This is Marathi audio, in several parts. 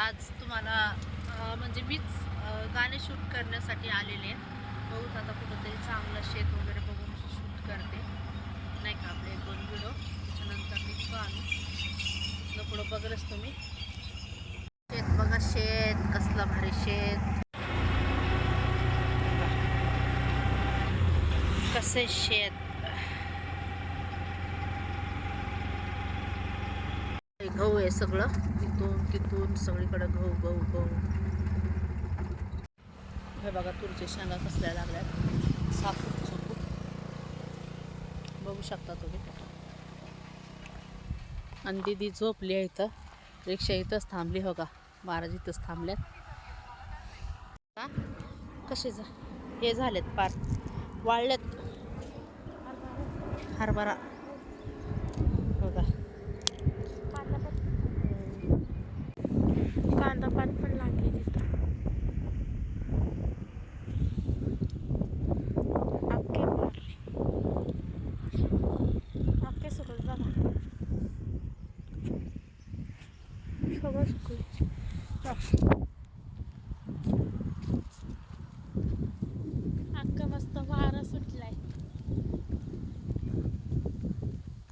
आज तुम्हाला म्हणजे मीच गाणे शूट करण्यासाठी आलेले. बहुत आता कुठंतरी चांगलं शेत वगैरे बघून शूट करते नाही का, आपले 2 व्हिडिओ. त्याच्यानंतर निघतो आम्ही. पुढं बघलंच तुम्ही शेत बघा, शेत कसलं भारी शेत, कसे शेत. गहू आहे सगळं, तिथून तिथून सगळीकडे गहू गहू गहू. हे बघा तुरीच्या शेंगा कसल्या लागल्यात, सापूट सापूट बघू शकता तुम्ही. आणि दीदी झोपली आहे इथं, रिक्षा इथंच थांबली. हो का, महाराज इथंच थांबल्यात. कसे हे झालेत, पार वाळलेत हरभरा बघा. कांदा पात पण लागली तिथं. अख्खे मारले, अख्खे सुकले बघा, सगळं सुकले. अख्खा मस्त वारा सुटलाय,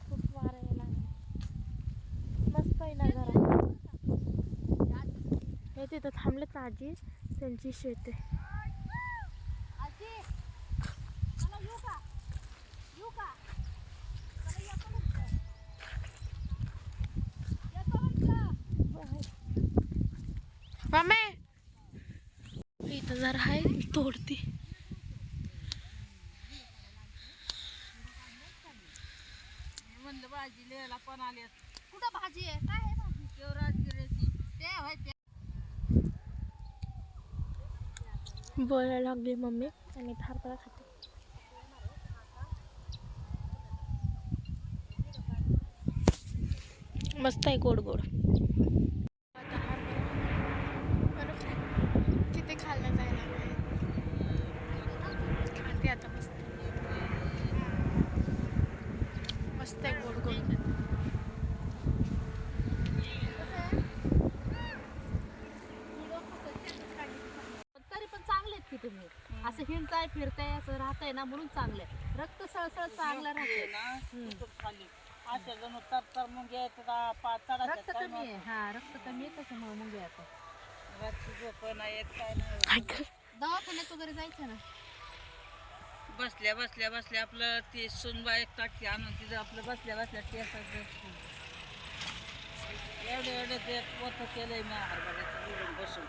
खूप वारा यायला मस्त आहे ना जरा. हे तिथं थांबलेत आजी, त्यांची शेत आहे. मम्मी इथं जरा आहे, तोडती. म्हणलं भाजी लिहायला पण आले. कुठं भाजी आहे, काय आहे भाजी? राजगिऱ्याची ते होय ते. बोलायला लागली मम्मी आणि हरभरा खाते. मस्त आहे, गोड गोड. तिथे खाल्लं जायला खाते आता. मस्त मस्त आहे, गोड गोड. तरी पण चांगले आहेत की तुम्ही, असं हिंडताय फिरताय असं राहताय ना, म्हणून चांगले. रक्त सळसळ चांगलं राहते ना. रक्त कमी आहे, हा रक्त कमी आहे त्याच्यामुळे मुंगे येतात. दवाखान्यात वगैरे जायचं ना. बसल्या बसल्या बसल्या आपलं ते सुनबा एक टाकी आणून तिथं आपलं बसल्या बसल्या टेसायचं. एवढं ते पोत केलंय मी हरभऱ्याचं बसून.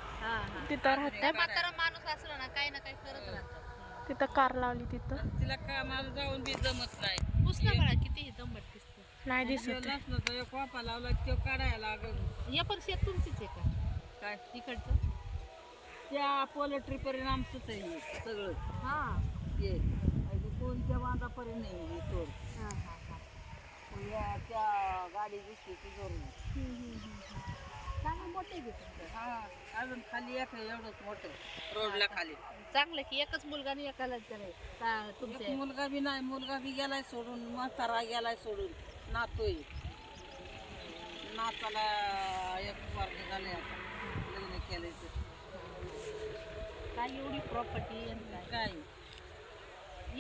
तिथं राहते म्हातारा माणूस असला ना काही ना काही करत राहतं. तिथं कार लावली तिथं. तिला कामाला जाऊन बी जमत नाही. पुसलं बघा किती दमट दिसतं. नाही दिसत. नसलं तर एक वापा लावला तो काढायला लागल. हे पण शेत तुमचीच आहे का काय तिकडचं? त्या पोल्ट्री पर्यंत आमचंच आहे सगळं. हा ये कोणत्या बांधापर्यंत नाही तोड. त्या गाडी दिसते ती जोरून चांगलं मोठे घेतो. हा अजून खाली एक एवढंच मोठं रोडला खाली. चांगलं की एकच मुलगा नाही एकालाच करायचं. तुमचा मुलगा बी नाही, मुलगा बी गेलाय सोडून, म्हातारा गेलाय सोडून. नातोय, नाताला एक वर्ग झाले आता, लग्न केलंय तर. काय एवढी प्रॉपर्टी काय?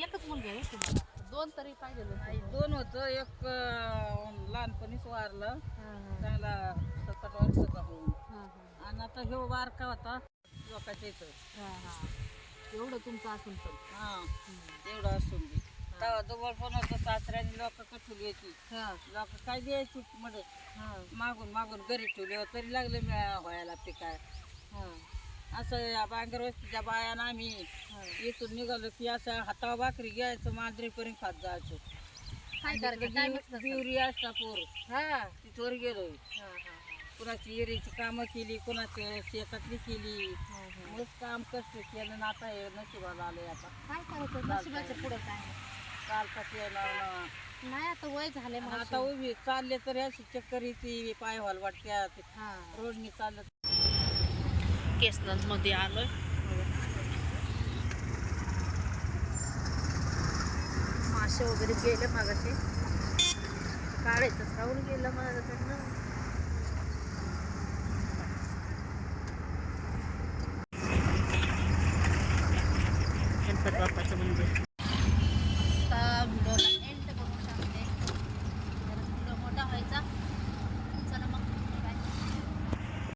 एकच मुलगा आहे तुम्हाला? दोन तरी पाहिजे. दोन होतं, एक लहानपणीच वारलं, त्याला 7-8 वर्षाचा होऊन. आणि आता ह्यो बारका होता लोकांच्या इथं. एवढं तुमचं असून पण. हा एवढं असून बी तेव्हा जवळ पण होतं. सासऱ्याने लोक कठून घ्यायची, लोक काय द्यायची मदत, मागून मागून घरी ठेवले तरी लागले व्हायला पिकाय. असं बांगर वस्तीच्या बायानं आम्ही इथून निघालो की असं हातावर भाकरी घ्यायचं, मांजरीपर्यंत खात जायचो. बिवरी अष्टापूर तिथवर गेलो. कुणाची एरीची कामं केली, कुणाची शेतातली केली. मग काम कष्ट केलं ना. आता हे नशिबाला आलंय. आता काय करायचं, नशिबाच्या पुढं काय चालता केलं नाही. आता वय झाले, आता उभी चालले तरी अशी चक्कर येते, पाय हॉल वाटत्यात. रोडनी चालत. केसनंद मध्ये आलोय. मासे वगैरे गेले मागाशी, काढायचंच राहून गेलं माझ्याकडनं. गणपती बाप्पाचं मंदिर.